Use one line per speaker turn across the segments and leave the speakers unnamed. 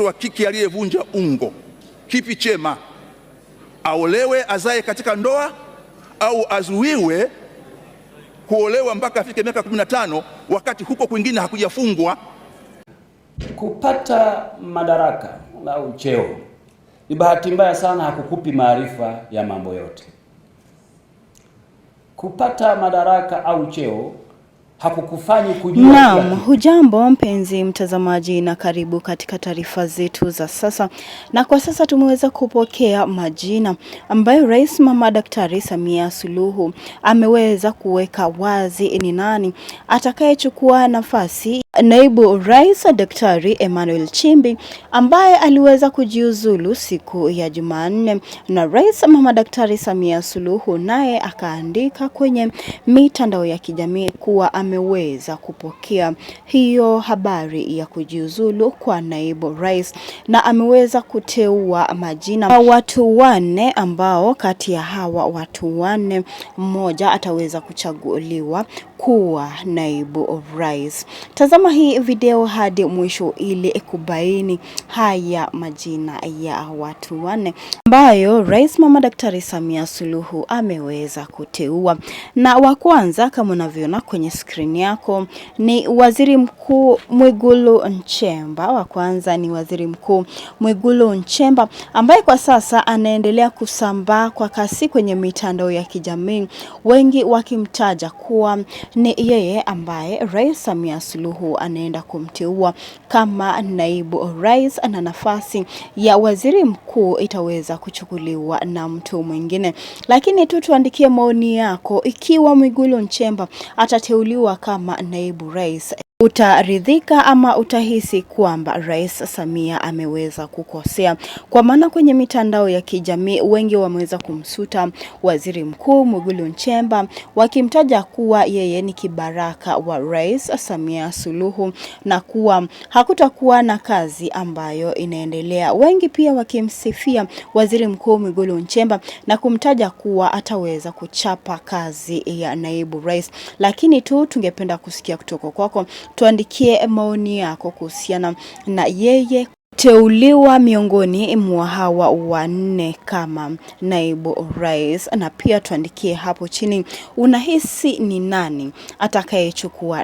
wa kike aliyevunja ungo, kipi chema? Aolewe azae katika ndoa au azuiwe kuolewa mpaka afike miaka 15 wakati huko kwingine hakujafungwa?
Kupata madaraka au cheo ni bahati mbaya sana, hakukupi maarifa ya mambo yote. Kupata madaraka au cheo hakukufanyi kujua.
Naam, hujambo mpenzi mtazamaji na karibu katika taarifa zetu za sasa. Na kwa sasa tumeweza kupokea majina ambayo Rais Mama Daktari Samia Suluhu ameweza kuweka wazi ni nani atakayechukua nafasi Naibu Rais Daktari Emmanuel Nchimbi ambaye aliweza kujiuzulu siku ya Jumanne, na Rais Mama Daktari Samia Suluhu naye akaandika kwenye mitandao ya kijamii kuwa ameweza kupokea hiyo habari ya kujiuzulu kwa naibu rais, na ameweza kuteua majina watu 4 ambao kati ya hawa watu 4 mmoja ataweza kuchaguliwa kuwa naibu rais. Tazama hii video hadi mwisho ili kubaini haya majina ya watu 4 ambayo Rais Mama Daktari Samia Suluhu ameweza kuteua. Na wa kwanza kama unavyoona kwenye screen yako ni Waziri Mkuu Mwigulu Nchemba. Wa kwanza ni Waziri Mkuu Mwigulu Nchemba ambaye kwa sasa anaendelea kusambaa kwa kasi kwenye mitandao ya kijamii, wengi wakimtaja kuwa ni yeye ambaye Rais Samia Suluhu anaenda kumteua kama naibu rais, na nafasi ya waziri mkuu itaweza kuchukuliwa na mtu mwingine. Lakini tu tuandikie maoni yako, ikiwa Mwigulu Nchemba atateuliwa kama naibu rais, utaridhika ama utahisi kwamba Rais Samia ameweza kukosea? Kwa maana kwenye mitandao ya kijamii wengi wameweza kumsuta Waziri Mkuu Mwigulu Nchemba wakimtaja kuwa yeye ni kibaraka wa Rais Samia Suluhu na kuwa hakutakuwa na kazi ambayo inaendelea. Wengi pia wakimsifia Waziri Mkuu Mwigulu Nchemba na kumtaja kuwa ataweza kuchapa kazi ya naibu rais. Lakini tu tungependa kusikia kutoka kwako. Tuandikie maoni yako kuhusiana na yeye teuliwa miongoni mwa hawa 4 kama naibu rais, na pia tuandikie hapo chini unahisi ni nani atakayechukua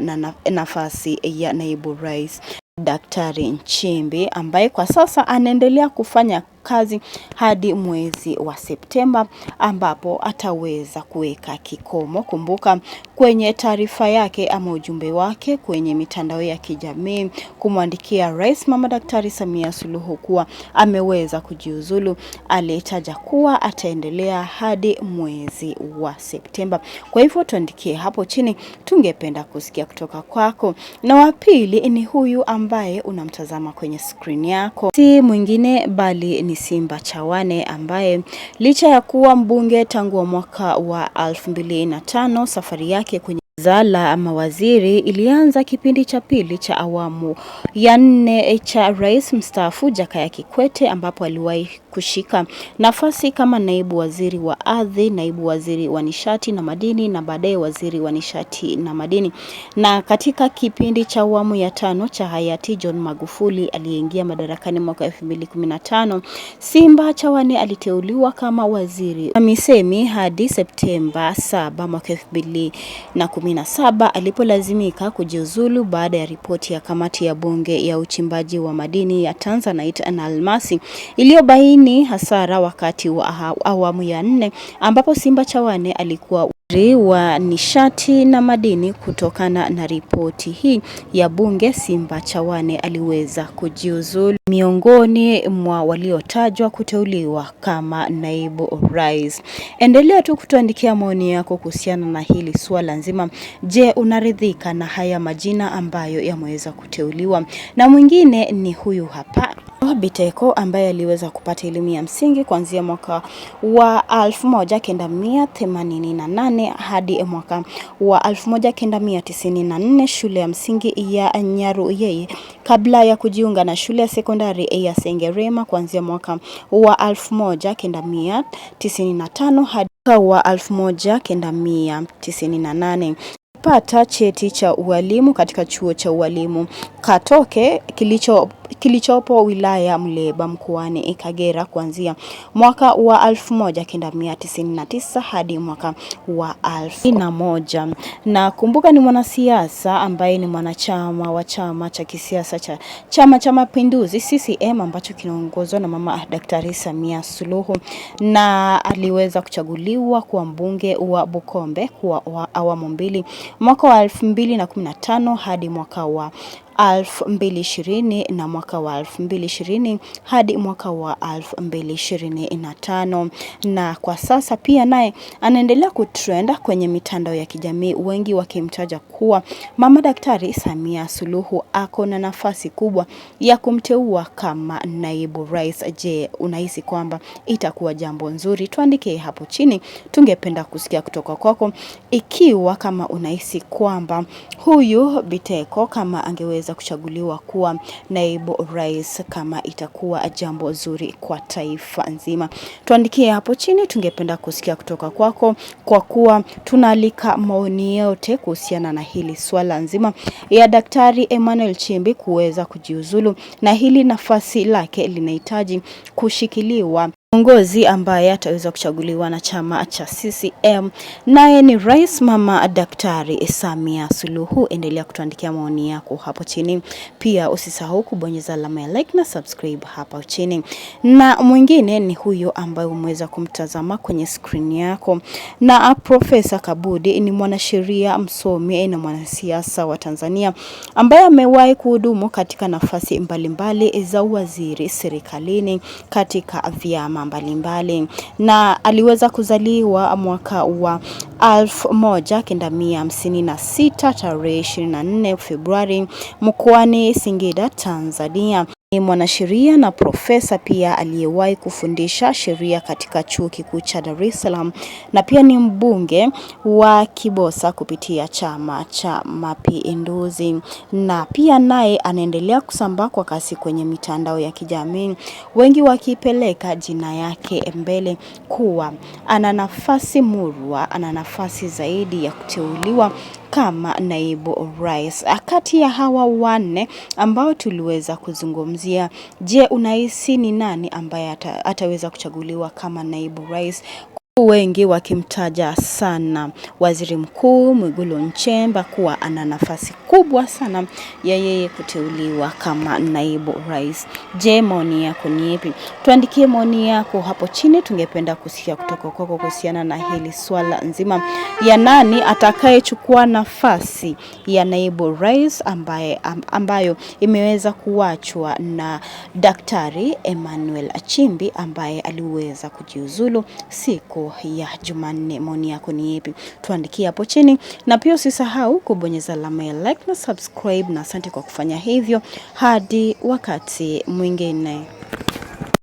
nafasi ya naibu rais Daktari Nchimbi ambaye kwa sasa anaendelea kufanya kazi hadi mwezi wa Septemba ambapo ataweza kuweka kikomo. Kumbuka kwenye taarifa yake ama ujumbe wake kwenye mitandao ya kijamii kumwandikia Rais Mama Daktari Samia Suluhu kuwa ameweza kujiuzulu, alitaja kuwa ataendelea hadi mwezi wa Septemba. Kwa hivyo tuandikie hapo chini, tungependa kusikia kutoka kwako. Na wa pili ni huyu ambaye unamtazama kwenye screen yako, si mwingine bali ni Simba Chawane ambaye licha ya kuwa mbunge tangu mwaka wa 2005, safari yake kwenye zala ama waziri ilianza kipindi cha pili cha awamu ya 4 cha Rais mstaafu Jakaya Kikwete, ambapo aliwahi kushika nafasi kama naibu waziri wa ardhi, naibu waziri wa nishati na madini na baadaye waziri wa nishati na madini. Na katika kipindi cha awamu ya 5 cha hayati John Magufuli aliyeingia madarakani mwaka 2015, Simba Chawane aliteuliwa kama waziri TAMISEMI hadi Septemba 7 mwaka 2017 alipolazimika kujiuzulu baada ya ripoti ya kamati ya bunge ya uchimbaji wa madini ya Tanzanite na almasi iliyobaini hasara wakati wa awamu ya 4, ambapo Simba Chawane alikuwa waziri wa nishati na madini. Kutokana na ripoti hii ya bunge, Simba Chawane aliweza kujiuzulu miongoni mwa waliotajwa kuteuliwa kama naibu rais. Endelea tu kutuandikia maoni yako kuhusiana na hili swala nzima. Je, unaridhika na haya majina ambayo yameweza kuteuliwa? Na mwingine ni huyu hapa Biteko ambaye aliweza kupata elimu ya msingi kuanzia mwaka wa 1988 hadi mwaka wa 1994 shule ya msingi ya Nyaruyeye, kabla ya kujiunga na shule ya sekondari ya Sengerema kuanzia mwaka wa 1995 hadi wa 1998. Pata cheti cha ualimu katika chuo cha ualimu Katoke kilicho kilichopo wilaya Muleba mkoani Kagera kuanzia mwaka wa 1999 hadi mwaka wa 2001. Na kumbuka ni mwanasiasa ambaye ni mwanachama wa chama cha kisiasa cha Chama cha Mapinduzi CCM ambacho kinaongozwa na Mama Daktari Samia Suluhu, na aliweza kuchaguliwa kuwa mbunge wa Bukombe kwa awamu mbili mwaka wa 2015 hadi mwaka wa 2020 na mwaka wa 2020 hadi mwaka wa 2025. Na kwa sasa pia naye anaendelea kutrenda kwenye mitandao ya kijamii, wengi wakimtaja kuwa Mama Daktari Samia Suluhu ako na nafasi kubwa ya kumteua kama naibu rais. Je, unahisi kwamba itakuwa jambo nzuri? Tuandikie hapo chini, tungependa kusikia kutoka kwako ikiwa kama unahisi kwamba huyu Biteko kama angeweza kuchaguliwa kuwa naibu rais kama itakuwa jambo zuri kwa taifa nzima. Tuandikie hapo chini, tungependa kusikia kutoka kwako, kwa kuwa tunaalika maoni yote kuhusiana na hili swala nzima ya Daktari Emmanuel Nchimbi kuweza kujiuzulu, na hili nafasi lake linahitaji kushikiliwa kiongozi ambaye ataweza kuchaguliwa na chama cha CCM, naye ni Rais Mama Daktari Samia Suluhu. Endelea kutuandikia maoni yako hapo chini. Pia usisahau kubonyeza alama ya like na subscribe hapo chini. Na mwingine ni huyo ambaye umeweza kumtazama kwenye screen yako, na Profesa Kabudi ni mwanasheria msomi na mwanasiasa wa Tanzania ambaye amewahi kuhudumu katika nafasi mbalimbali za waziri serikalini katika vyama mbalimbali, na aliweza kuzaliwa mwaka wa 1956 tarehe 24 Februari mkoani Singida, Tanzania. Ni mwanasheria na profesa pia aliyewahi kufundisha sheria katika Chuo Kikuu cha Dar es Salaam, na pia ni mbunge wa Kibosa kupitia Chama cha Mapinduzi. Na pia naye anaendelea kusambaa kwa kasi kwenye mitandao ya kijamii, wengi wakipeleka jina yake mbele kuwa ana nafasi murwa, ana nafasi zaidi ya kuteuliwa kama naibu rais. Kati ya hawa wanne ambao tuliweza kuzungumzia, je, unahisi ni nani ambaye ataweza kuchaguliwa kama naibu rais? Wengi wakimtaja sana Waziri Mkuu Mwigulu Nchemba kuwa ana nafasi kubwa sana ya yeye kuteuliwa kama naibu rais. Je, maoni yako ni yapi? Tuandikie maoni yako hapo chini, tungependa kusikia kutoka kwako kuhusiana na hili swala nzima ya nani atakayechukua nafasi ya naibu rais ambayo imeweza kuachwa na Daktari Emmanuel Nchimbi ambaye aliweza kujiuzulu siku ya Jumanne. Maoni yako ni yapi? Tuandikie hapo chini, na pia usisahau kubonyeza alama ya like na subscribe, na asante kwa kufanya hivyo. Hadi wakati mwingine.